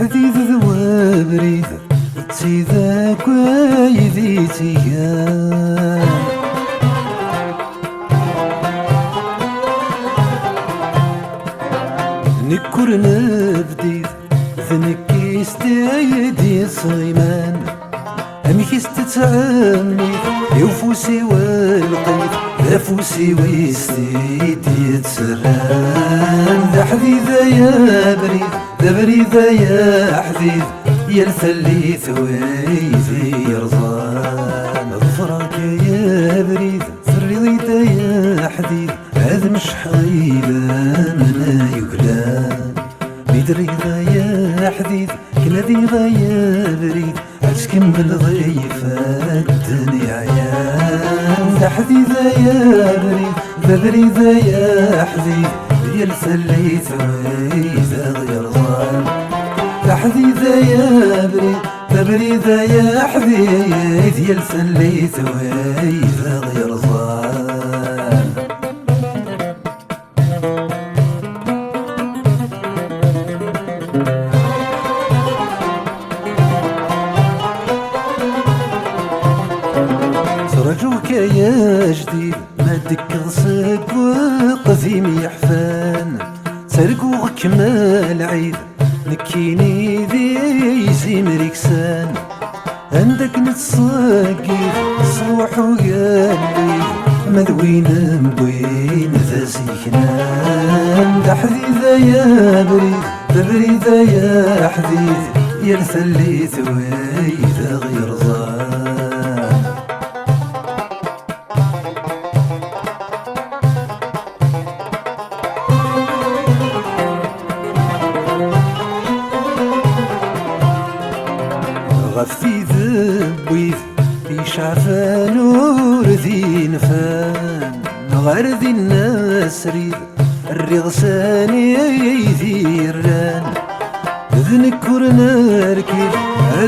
حديد ذوابريد تيذاك ويدي تيان نكر نبديد ذنكي استيدي صيمان أمكي استتعامي يوفوسي والقيد ذافوسي ويستيدي تسران ذا حديد يا بريد ذا بريد يا حديد يا الثليث ويدي يرضان ظفرك يا بريد سريض يا حديد هذا مش حيلان انا يقلان بدريضة يا حديد كلا ديضة يا بريد عشكم بالضيفة الدنيا عيان ذا حديدة يا بريد ذا بريدة يا حديد يا الثليث ويذا يرضان ذا حديدة يا بريد ذا بريدة يا حديد يا الثليث ويذا يرضان رجوك يا جديد ما دك صق وقديم يحفان سرقوك ما العيد نكيني ذي زمرك سان عندك نتصاقي صوح وقالي مذوين مبوين ذا سيكنان ذا حديدة يا بريد ذا بريدة يا حديد يا الثليث ويذا غير ظان غفتي ذبويذ يشعفى نور ذي نفان غير ذي الناس ريد الرغسان ذي الران ذنكر نركب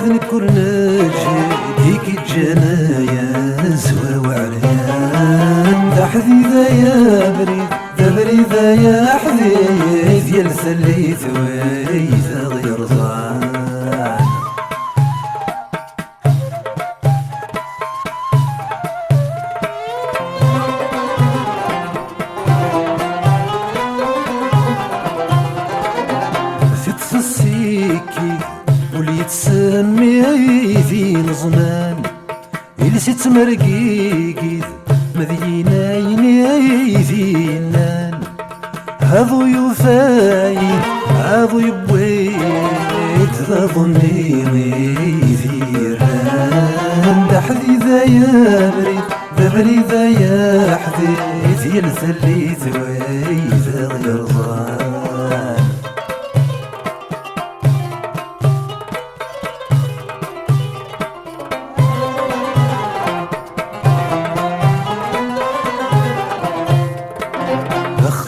ذنكر نجي ديك الجنايا سوا وعليان ذا حديدة يا بريد ذا بريدة يا حديد يا الثليث ويذا غير ظان السيكي واللي تسمي ذي نظمان اللي ستمرقيقي مذينين ذي نان هذو يفايد هذو يبويد ذا ظنيني ذي ران ذا حديدة يا بريد ذا بريدة يا حديد يا الثليث ويذا غير ظان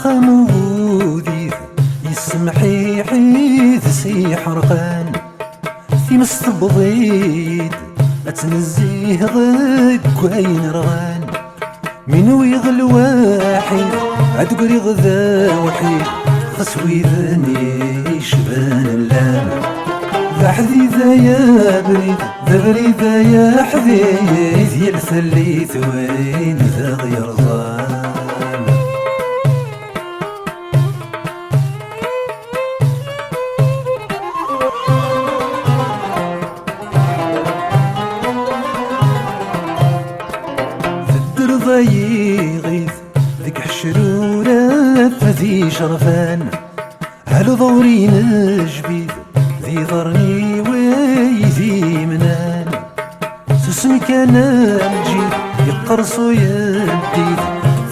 خمودي يسمحي حيث سي حرقان في مستبضيد اتنزيه غق وين رغان منو يغل واحد عدقري غذا وحيد خسوي ذني شبان اللام ذا حديدة يا بريد ذا بريدة يا حديد يا الثليث وين ذا غير ظان يغيث ذيك حشرورة فذي شرفان هلو ضوري نجبيد ذي ضرني ويذي منان اسمك انا نجيب يقرص ويديد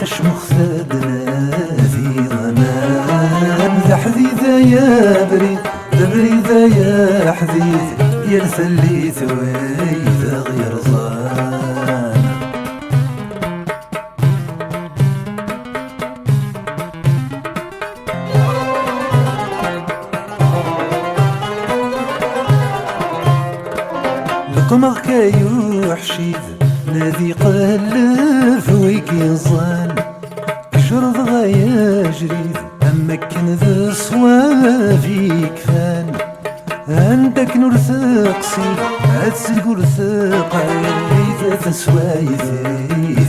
تشمخ ثادنا في ضمان ذا حديثة يا بريد ذا بريدة يا حديث يا الثليث ويذا غير ظان لقمغ كايو حشيد نادي قلف ويكي الظان كجرد غايا جريد أمكن ذا صوافي كفان عندك نور ثقسي عاد سلقور ثقايا تسواي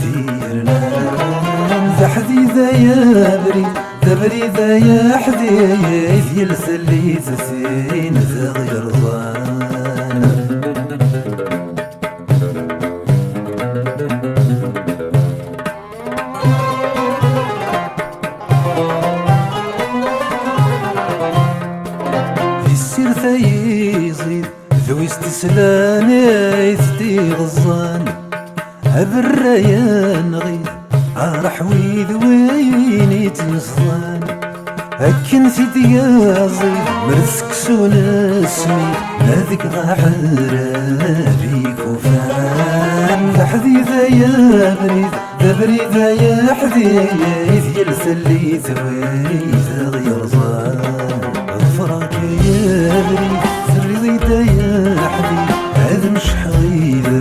ثيرنان ذا حديثة يا بريد ذا بريدة يا حديث يلثلي ثين ذا غير ظان السير يزيد ذوي استسلاني يثدي غزان الريان غيد راح ويد وين يتنصان هكن سيدي يا زيد مرسك سون اسمي هذيك راح رابيك وفان ذا حديثة يا بريد ذا بريدة يا حديث يلسلي ثويت غير ظان ظفرك يا بريد سري ضيدا يا حبيب هذا مش حغيبة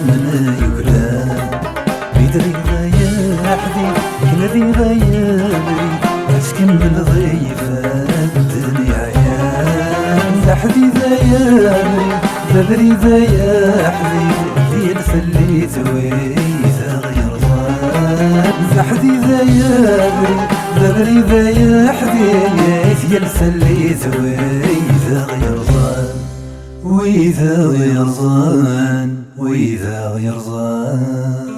من يكلام بيدريدا يا حبيب كنا ذيدا يا بريد تسكن بالضيفة الدنيا عيان ذا حديدة يا بريد ذا بريدة يا حبيب ذي الفلي ثويثة غير ظان ذا حديدة يا بريد ذا بريدة يا حديث يا الفلي ثويثة غير ظان وإذا غير ظان وإذا غير ظان